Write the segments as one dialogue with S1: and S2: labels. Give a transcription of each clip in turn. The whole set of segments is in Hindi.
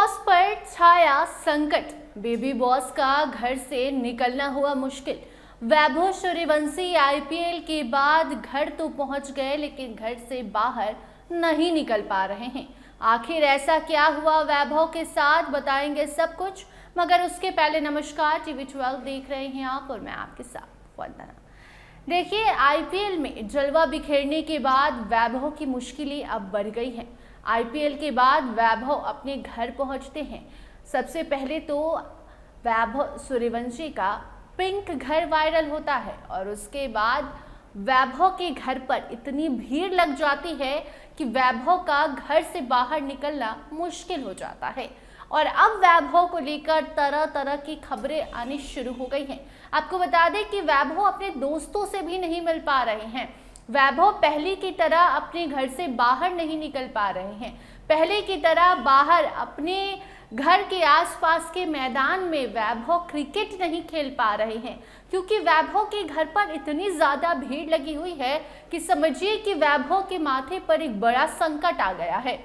S1: बॉस पर छाया संकट। बेबी बॉस का घर से निकलना हुआ मुश्किल। वैभव सूर्यवंशी आईपीएल के बाद घर तो पहुंच गए, लेकिन घर से बाहर नहीं निकल पा रहे हैं। आखिर ऐसा क्या हुआ वैभव के साथ, बताएंगे सब कुछ। मगर उसके पहले नमस्कार, टीवी 12 देख रहे हैं आप और मैं आपके साथ वंदना। देखिए, आईपीएल में जलवा बिखेरने के बाद वैभव की मुश्किलें अब बढ़ गई हैं। आईपीएल के बाद वैभव अपने घर पहुंचते हैं। सबसे पहले तो वैभव सूर्यवंशी का पिंक घर वायरल होता है और उसके बाद वैभव के घर पर इतनी भीड़ लग जाती है कि वैभव का घर से बाहर निकलना मुश्किल हो जाता है। और अब वैभव को लेकर तरह तरह की खबरें आनी शुरू हो गई हैं। आपको बता दें कि वैभव अपने दोस्तों से भी नहीं मिल पा रहे हैं। वैभव पहले की तरह अपने घर से बाहर नहीं निकल पा रहे हैं। पहले की तरह बाहर अपने घर के आसपास के मैदान में वैभव क्रिकेट नहीं खेल पा रहे हैं, क्योंकि वैभव के घर पर इतनी ज़्यादा भीड़ लगी हुई है कि समझिए कि वैभव के माथे पर एक बड़ा संकट आ गया है।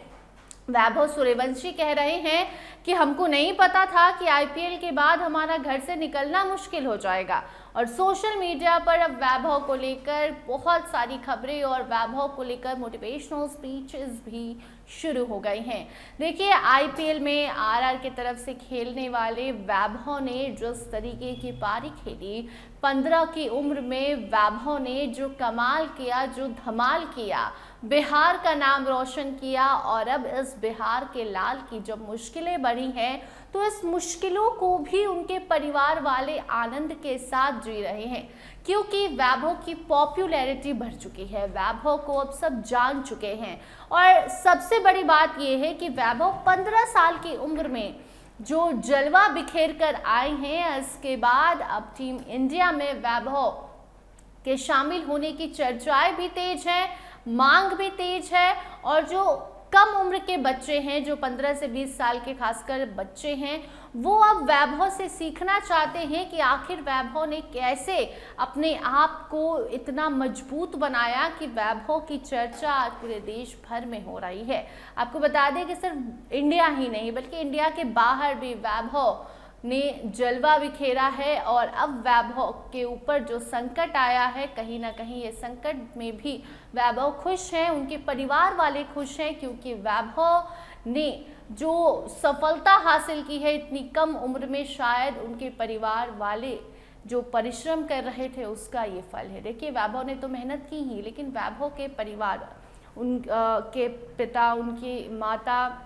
S1: वैभव सूर्यवंशी कह रहे हैं कि हमको नहीं पता था कि आईपीएल के बाद हमारा घर से निकलना मुश्किल हो जाएगा। और सोशल मीडिया पर अब वैभव को लेकर बहुत सारी खबरें और वैभव को लेकर मोटिवेशनल स्पीचेस भी शुरू हो गई हैं। देखिए, आईपीएल में आरआर की तरफ से खेलने वाले वैभव ने जिस तरीके की पारी खेली, 15 की उम्र में वैभव ने जो कमाल किया, जो धमाल किया, बिहार का नाम रोशन किया। और अब इस बिहार के लाल की जब मुश्किलें बढ़ी हैं, तो इस मुश्किलों को भी उनके परिवार वाले आनंद के साथ जी रहे हैं, क्योंकि वैभव की पॉपुलैरिटी बढ़ चुकी है। वैभव को अब सब जान चुके हैं। और सबसे बड़ी बात यह है कि वैभव 15 साल की उम्र में जो जलवा बिखेर कर आए हैं, इसके बाद अब टीम इंडिया में वैभव के शामिल होने की चर्चाएं भी तेज है, मांग भी तेज है। और जो कम उम्र के बच्चे हैं, जो 15 से 20 साल के खासकर बच्चे हैं, वो अब वैभव से सीखना चाहते हैं कि आखिर वैभव ने कैसे अपने आप को इतना मजबूत बनाया कि वैभव की चर्चा आज पूरे देश भर में हो रही है। आपको बता दें कि सिर्फ इंडिया ही नहीं बल्कि इंडिया के बाहर भी वैभव ने जलवा बिखेरा है। और अब वैभव के ऊपर जो संकट आया है, कहीं ना कहीं ये संकट में भी वैभव खुश हैं, उनके परिवार वाले खुश हैं, क्योंकि वैभव ने जो सफलता हासिल की है इतनी कम उम्र में, शायद उनके परिवार वाले जो परिश्रम कर रहे थे उसका ये फल है। देखिए, वैभव ने तो मेहनत की ही, लेकिन वैभव के परिवार, उनके पिता, उनकी माता,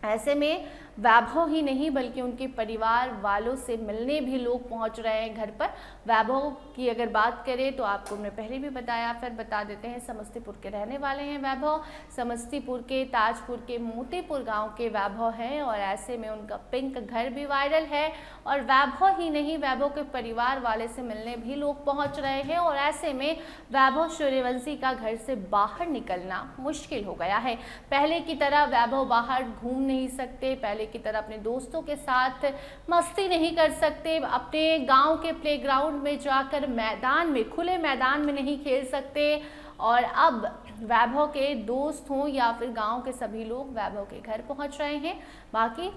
S1: ऐसे में वैभव ही नहीं बल्कि उनके परिवार वालों से मिलने भी लोग पहुंच रहे हैं घर पर। वैभव की अगर बात करें तो आपको हमने पहले भी बताया, फिर बता देते हैं। समस्तीपुर के रहने वाले हैं वैभव। समस्तीपुर के ताजपुर के मोतीपुर गांव के वैभव हैं और ऐसे में उनका पिंक घर भी वायरल है। और वैभव ही नहीं, वैभव के परिवार वाले से मिलने भी लोग पहुँच रहे हैं। और ऐसे में वैभव सूर्यवंशी का घर से बाहर निकलना मुश्किल हो गया है। पहले की तरह वैभव बाहर घूम नहीं सकते, पहले की तरह अपने दोस्तों के साथ मस्ती नहीं कर सकते, अपने गांव के प्लेग्राउंड में जाकर मैदान में, खुले मैदान में नहीं खेल सकते। और अब वैभव के दोस्त हों या फिर गांव के सभी लोग वैभव के घर पहुंच रहे हैं। बाकी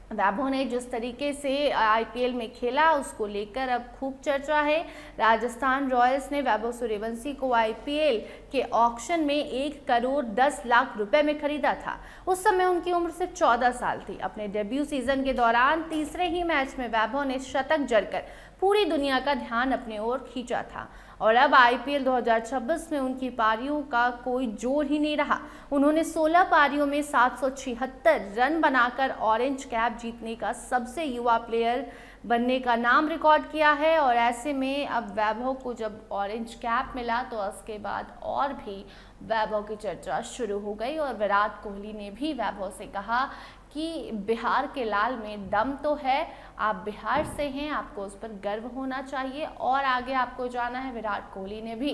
S1: वैभव ने जिस तरीके से आईपीएल में खेला उसको लेकर अब खूब चर्चा है। राजस्थान रॉयल्स ने वैभव सूर्यवंशी को आईपीएल के ऑक्शन में 1,10,00,000 रुपए में खरीदा था। उस समय उनकी उम्र सिर्फ 14 साल थी। अपने डेब्यू सीजन के दौरान तीसरे ही मैच में वैभव ने शतक जड़कर पूरी दुनिया का ध्यान अपनी ओर खींचा था। और अब आईपीएल 2026 में उनकी पारियों का कोई जोर ही नहीं रहा। उन्होंने 16 पारियों में 776 रन बनाकर ऑरेंज कैप जीतने का सबसे युवा प्लेयर बनने का नाम रिकॉर्ड किया है। और ऐसे में अब वैभव को जब ऑरेंज कैप मिला तो उसके बाद और भी वैभव की चर्चा शुरू हो गई। और विराट कोहली ने भी वैभव से कहा कि बिहार के लाल में दम तो है, आप बिहार से हैं, आपको उस पर गर्व होना चाहिए और आगे आपको जाना है। विराट कोहली ने भी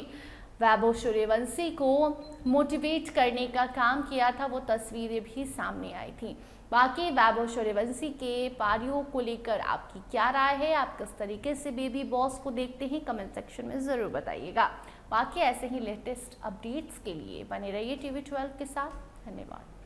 S1: वैभव सूर्यवंशी को मोटिवेट करने का काम किया था, वो तस्वीरें भी सामने आई थी। बाकी वैभव सूर्यवंशी के पारियों को लेकर आपकी क्या राय है, आप किस तरीके से बेबी बॉस को देखते हैं, कमेंट सेक्शन में ज़रूर बताइएगा। बाकी ऐसे ही लेटेस्ट अपडेट्स के लिए बने रहिए टीवी 12 के साथ। धन्यवाद।